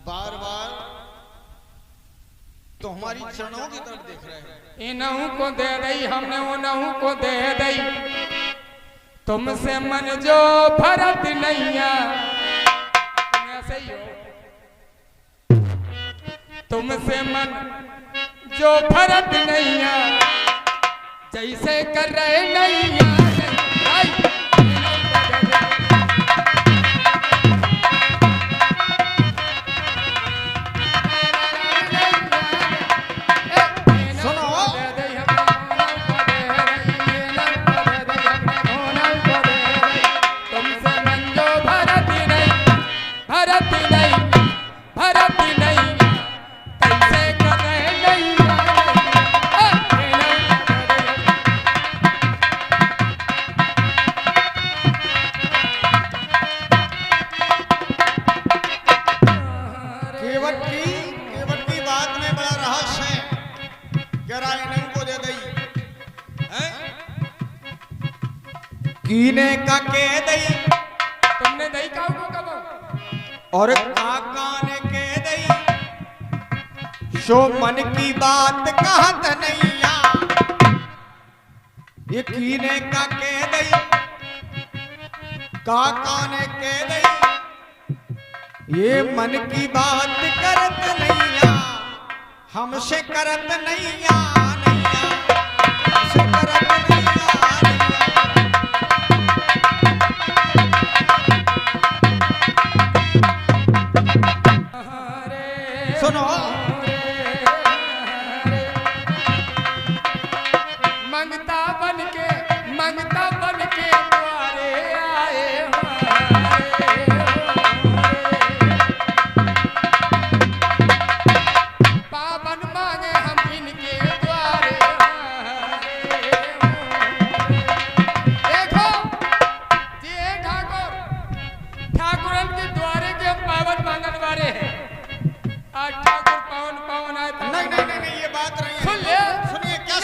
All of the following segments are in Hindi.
बार बार तो हमारी चरणों की तरफ देख रहे हैं। इनहू को दे दई हमने उनहू को दे दई, तुमसे मन जो भरत नैया। तुम ऐसे ही हो, तुमसे मन जो भरत नैया, जैसे कर रहे नैया। कीने का के दई, तुमने दई का को कब और काका ने के दई, शो मन की बात कहत नैया। ये कीने का के दई, काका ने के दई, ये मन की बात करत नैया, हमसे करत नैया, नैया हमसे करत नैया। सुनो मंगता बन के द्वारे आए हमारे, पावन मांगे हम इनके द्वारे। देखो ये ठाकुर के द्वारे के पावन मांगन वाले हैं। आज ठाकुर पावन पावन आए। नहीं ये बात नहीं है। सुन ले, सुनिए क्या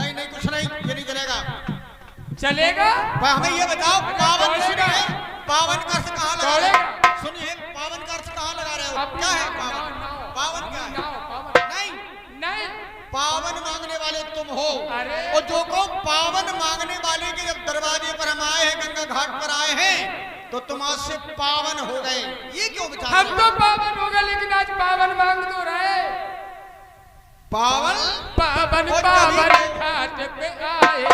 नहीं कुछ नहीं, ये नहीं चलेगा। चलेगा हमें ये बताओ पावन सुनिए, पावन का अर्थ कहाँ लगा रहे हो? सुनिए पावन का अर्थ कहाँ लगा रहे हो? क्या है पावन? पावन क्या है? नहीं पावन मांगने वाले तुम हो। और जो को पावन मांगने वाले के जब दरवाजे पर हम आए हैं, गंगा घाट पर आए हैं, तो तुम आज से पावन हो गए। ये क्यों विचार? हम तो पावन हो गए, लेकिन आज पावन मांग तो रहे। पावन पावन पावन घाट पे आए,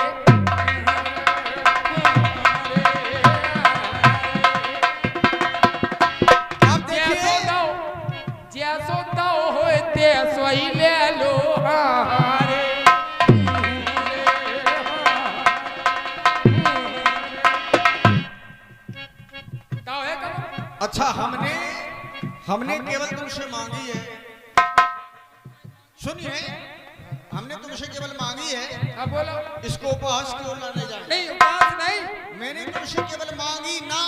जैसो दो होए तैसो ही ले लो हारे। अच्छा हमने केवल तुमसे मांगी है। सुनिए हमने तुमसे केवल मांगी है। हाँ बोलो। इसको उपहास की ओर लाने जाए। नहीं उपहास नहीं, मैंने तुमसे केवल मांगी ना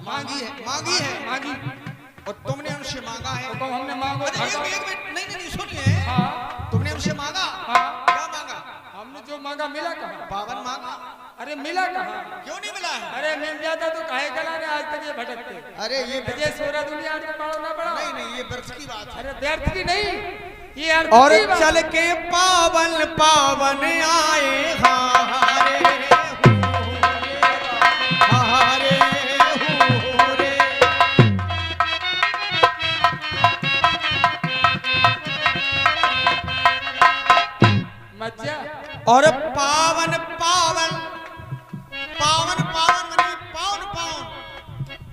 मांगी है और तुमने हमसे मांगा है। तो हमने मांगो। एक मिनट नहीं सुनिए। हाँ तुमने हमसे मांगा। हाँ क्या मांगा? हमने जो मांगा मिला कहाँ? पावन मांगा। अरे मिला कहाँ? क्यों नहीं मिला है? अरे मिल जाता तो काहे गलाने आज तक ये भटकते। अरे ये सोरा दुनिया आज ना पड़ा। नहीं ये व्यर्थ की बात है। अरे व्यर्थ की नहीं, ये अर्थ और की बात। चल के पावन पावन आए हारे हारे रे। मज्जा और पावन पावन पावन पावन नहीं पावन पावन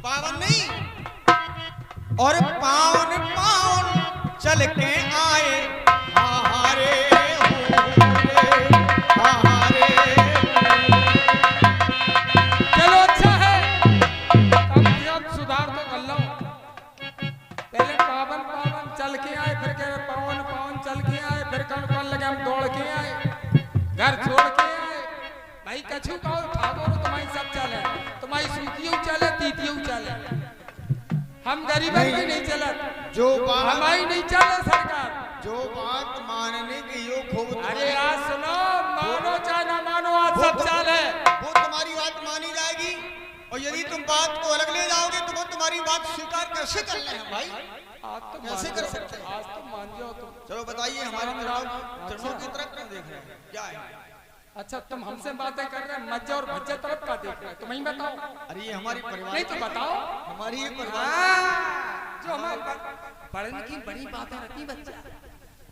पावन नहीं और पावन पावन चल के आए हारे हारे। चलो अच्छा है, अब सुधार तो कर लो। पहले पावन पावन चल के आए, फिर कह पावन पावन चल के आए, फिर कल लगे हम दौड़ के आए, घर छोड़ के आए। भाई कछु कहो ठाकुर तुम्हारी सब चले, तुम्हारी सूखियों चले तीतियों चले, हम गरीब की नहीं चला। जो बात हमारी नहीं चले सरकार। जो बात मानने के योग हो। अरे आज सुनो, मानो चाहे ना मानो, आज सब चाल है। वो तुम्हारी बात मानी जाएगी और यदि तुम बात को अलग ले जाओगे तो वो तुम्हारी हमारी बात स्वीकार कैसे कर ले हैं भाई? आज तो कैसे कर सकते हैं? आज तो मान जाओ तुम। चलो बताइए, हमारी चरणों की तरफ क्यों देख रहे हैं? क्या है? अच्छा तुम हमसे बातें कर रहे हैं, मज्जा और भज्जा तरफ का देख रहे हैं, तुम ही बताओ। अरे ये हमारी परिवार नहीं तो बताओ। हमारी ये परिवार जो हमारे पढ़ने की बड़ी बातें रहती बच्चा,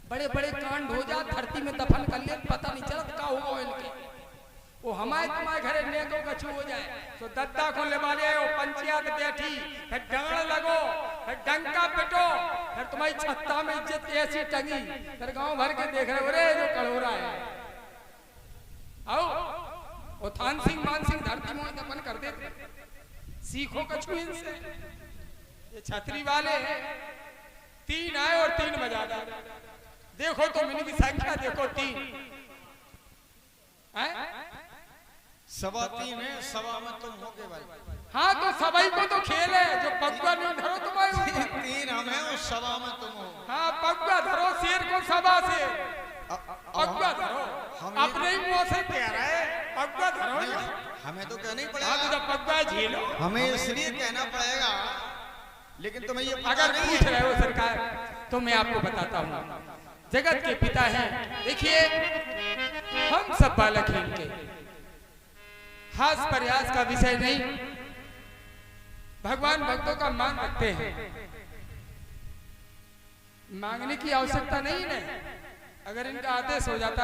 बड़े बड़े कांड हो जा, धरती में दफन कर ले, पता नहीं चलत का होगा इनके। वो हमारे तुम्हारे घरे नेको कछु हो जाए तो दद्दा को ले वाले हो, पंचायत बैठी, फिर डांड लगो, फिर डंका पिटो, फिर तुम्हारी छत्ता में इज्जत ऐसी टंगी, फिर गांव भर के देख रहे हो रे जो कड़ोरा है। आओ वो थान सिंह मान सिंह धरती में दफन कर देते, सीखो कछु इनसे। ये छतरी वाले 3 आए और 3 बजा डाले। देखो तो इनकी संख्या देखो 3 है, 3.25 है, 1.25 में तुम होगे भाई। हाँ तो सबाई को तो खेल है, जो पगुआ नहीं धरो तुम्हारे 3 हम हैं और 1.25 में तुम हो। हाँ पगुआ धरो शेर को सभा से, पगुआ धरो अपने ही मुंह से कह रहा है, पगुआ धरो। हमें तो कहना ही हाँ पड़ेगा, तो पगुआ झेलो, हमें इसलिए कहना पड़ेगा। लेकिन तुम्हें ये अगर पूछ रहे हो सरकार तो मैं आपको बताता हूँ, जगत के पिता हैं। देखिए हम सब बालक हैं इनके, हास प्रयास का विषय नहीं, भगवान भक्तों का मान रखते हैं, मांगने की आवश्यकता नहीं है। अगर इनका आदेश हो जाता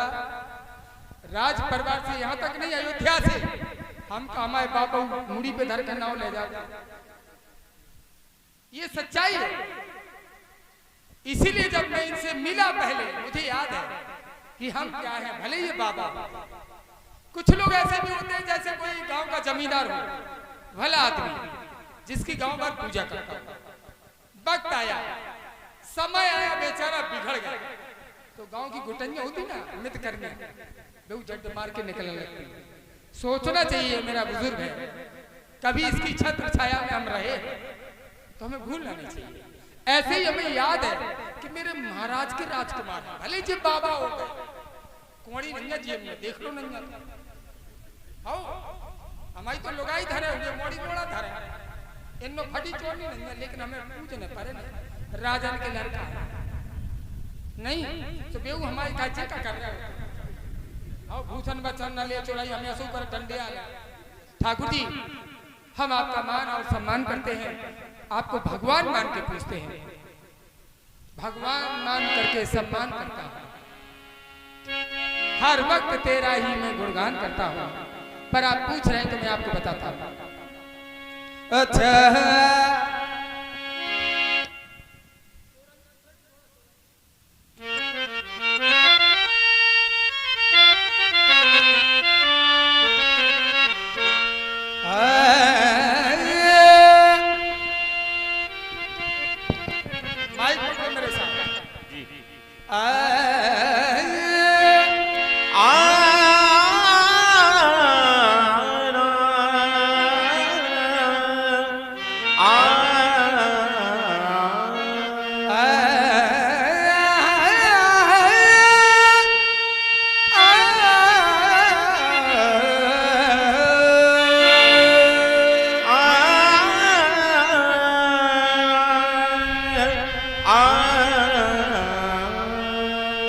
राज परिवार से, यहाँ तक नहीं अयोध्या से, हम हमारे बाबा मुड़ी पे धर कर नाव ले जाते। ये सच्चाई है। इसीलिए जब मैं इनसे मिला पहले मुझे याद है कि हम क्या हैं, भले ये बाबा। कुछ लोग ऐसे भी होते हैं जैसे कोई गांव का जमींदार हो, भला आदमी जिसकी गांव भर पूजा करता हो, वक्त आया, समय आया, बेचारा बिगड़ गया, तो गांव की गुटनियां होती ना मित करने, लोग जट मार के निकलने लगते। सोचना चाहिए मेरा बुजुर्ग है, कभी इसकी छत्र छाया में हम रहे तो हमें भूलना नहीं चाहिए। ऐसे ही हमें याद है कि मेरे महाराज के राजकुमार हैं, भले जी बाबा हो गए, कुंवरी नहीं है जेब में, देख लो नहीं है, हमारी तो लुगाई धरे हुए, मोड़ी मोड़ा धरे, इनमें फटी चोरी नहीं है, लेकिन हमें पूछने पड़े नहीं, राजन के लड़का नहीं तो बेऊ हमारी काचे का कर रहे हो, भूषण बचन न ले चुराई, हमें असू कर डंडे आ गए। ठाकुर जी हम आपका मान और सम्मान करते हैं, आपको भगवान मान के पूछते हैं, भगवान मान करके सम्मान करता हूं, हर वक्त तेरा ही मैं गुणगान करता हूं, पर आप पूछ रहे हैं तो मैं आपको बताता हूं। अच्छा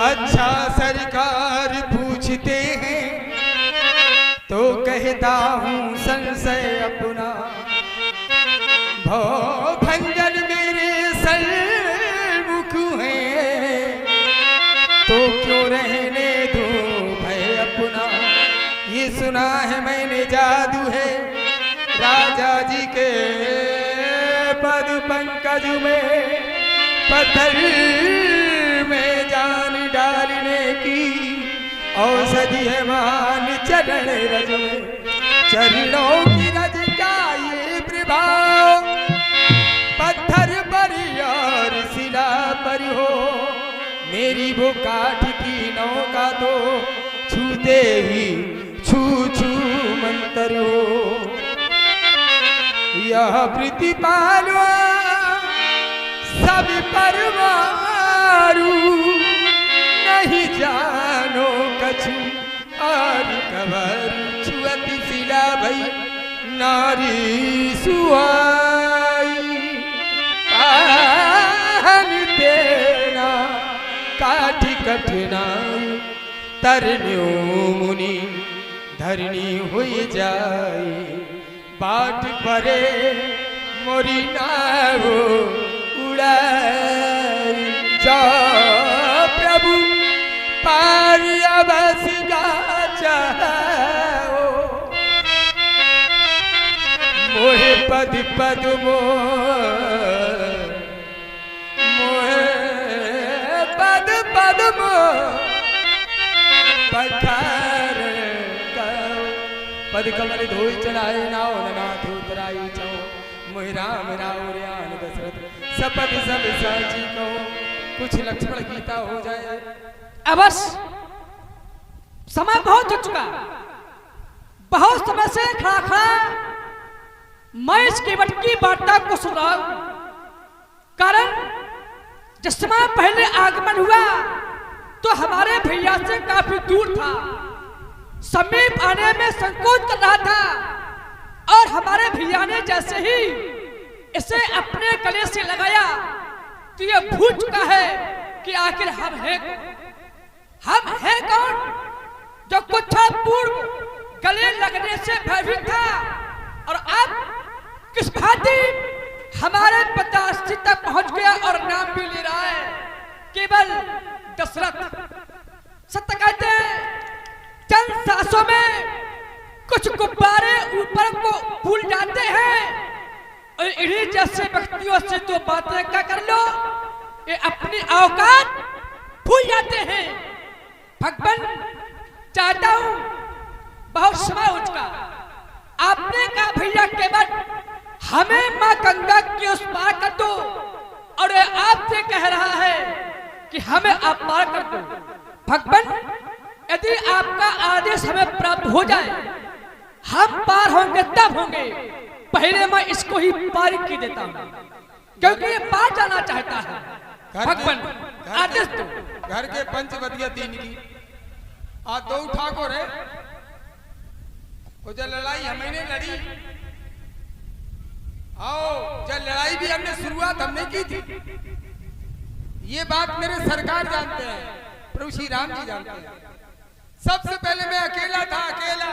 अच्छा सरकार पूछते हैं तो कहता हूँ संशय अपना, भो भंजन मेरे सन्मुख है तो क्यों रहने दो भय अपना। ये सुना है मैंने जादू है राजा जी के पद पंकज में, पत्थर में जान डालने की औषधि है मान चरण रज में, चरणों की रज का ये प्रभाव पत्थर पर और शिला पर हो, मेरी वो काठ की नौका तो छूते ही छू छू मंतर हो। यह प्रतिपालवा सब परमारू नहीं जानो कछु और कबर छुअति शिला भई नारी सुहाई। तरन्यो मुनि धरनी हुई जाए बाट परे मोरी नाव उड़ाई जा प्रभु पारिया बस चाहो मोहे पद पद मोहे पद पद पठार पद कमल धोई चढ़ाए नाव नाथ उतराई चाओ मोहि राम राव रियान दशरथ सपद सब साची कहो कुछ लक्ष्मण गीता हो जाए। अवश्य समय बहुत हो चुका, बहुत समय से खड़ा खड़ा मैं इस केवट की वार्ता को सुन रहा हूं। कारण जिस समय पहले आगमन हुआ तो हमारे भैया से काफी दूर था, समीप आने में संकोच कर रहा था और हमारे भैया ने जैसे ही इसे अपने गले से लगाया तो ये भूल चुका है कि आखिर हम हैं कौन जो कुछ पूर्व गले लगने से भयभीत था और अब किस भांति हमारे पिताश्री तक पहुंच गया और नाम भी ले रहा है केवल दशरथ। सत्य कहते हैं चंद सांसों में कुछ गुब्बारे ऊपर को फूल जाते हैं और इन्हीं जैसे व्यक्तियों से तो बातें क्या कर लो ये अपनी औकात भूल जाते हैं। भगवान चाहता हूं बहुत समय हो चुका, आपने कहा भैया केवल हमें मां गंगा की उस पार कर दो और ये आपसे कह रहा है कि हमें आप पार कर दो। भगवान यदि आपका आदेश हमें प्राप्त हो जाए हम पार होंगे तब होंगे, पहले मैं इसको ही पार की देता हूं क्योंकि ये पार जाना चाहता है। भगवान आदेश दो। घर के पंचवदिया तीन की आज दो ठाकुर है वो जो लड़ाई हमने लड़ी, आओ जब लड़ाई भी हमने शुरुआत हमने की थी, ये बात मेरे सरकार जानते हैं, प्रभु श्री राम जी जानते हैं। सबसे पहले मैं अकेला था, अकेला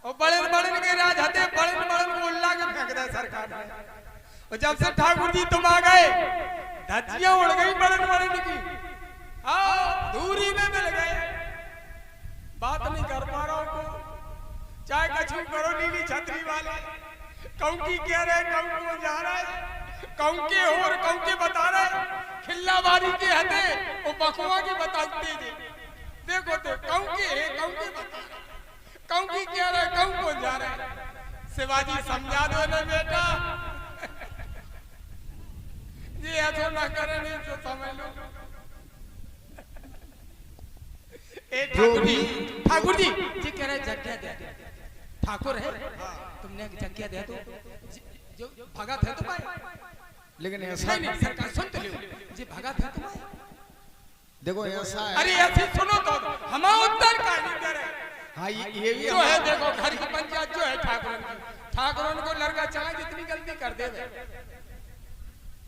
और बड़न बड़न के राज हते बड़न बड़न को उल्ला के फेंक दिया सरकार ने। और जब से ठाकुर जी तुम आ गए धज्जियां उड़ गई बड़न बड़न की, आओ दूरी में मिल गए, बात नहीं कर पा रहा हूं को चाहे कछु करो नीली छतरी वाले कौंकी कह रहे कौंको जा रहा है कौंके और कौंके बता रहे खिल्लाबारी के हते वो बकुआ के बताते थे। देखो तो कौंके है कौंके बता कौंकी कह रहे कौंको जा रहे। शिवाजी समझा दो ना बेटा ये ऐसा ना करे नहीं तो समझ लो। ठाकुर जी जी कह रहे जग्या दे ठाकुर है तुमने जग्या दे तो जो भगत है तुम्हारे, लेकिन ऐसा नहीं सरकार सुन तो लो जी भगत है तुम्हारे। देखो ऐसा है, अरे ऐसे सुनो तो हम उत्तर का नहीं दे रहे। हाँ ये भी जो है देखो घर की पंचायत जो है ठाकुरों को लड़का चाहे जितनी गलती कर दे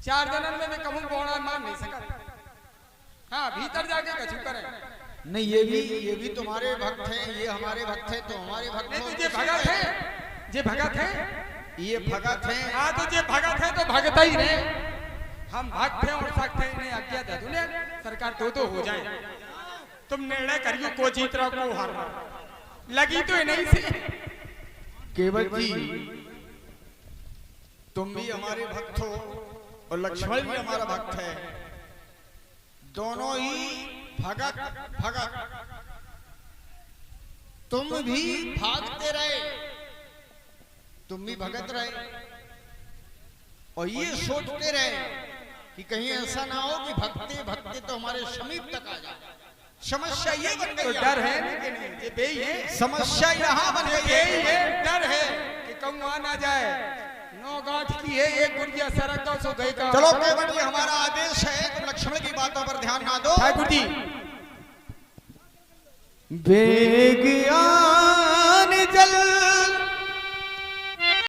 4 जन्म में कहूँ बोना मान नहीं सका। हाँ भीतर जाके कछु करे नहीं, ये भी तुम्हारे भक्त हैं, ये हमारे भक्त हैं तो हमारे भक्त हैं। ये भगत है, ये भगत है, ये भगत हैं। हाँ तो ये भगत है तो भगत ही रहे। हम भक्त हैं और सख्त हैं, इन्हें आज्ञा दे दो सरकार दो हो जाए। तुम निर्णय करिए को जीत रहा को हार रहा, लगी तो नहीं से। केवल जी तुम भी हमारे भक्त हो और लक्ष्मण भी हमारा भक्त है, दोनों ही भगत भगत। तुम भी भागते रहे, तुम भी भगत रहे और ये सोचते रहे कि कहीं ऐसा ना हो कि भक्ति भक्ति तो हमारे समीप तक आ जाए। समस्या ये बन गई, तो डर है लेकिन ये बेई है, समस्या यहाँ बन गई है, डर है कि कहूँ आ ना जाए। 9 गांठ की है एक गुड़िया सरक दो सो गई का। चलो केवल जी हमारा आदेश है, तुम लक्ष्मण की बातों पर ध्यान ना दो। ठाकुर जी बेग आ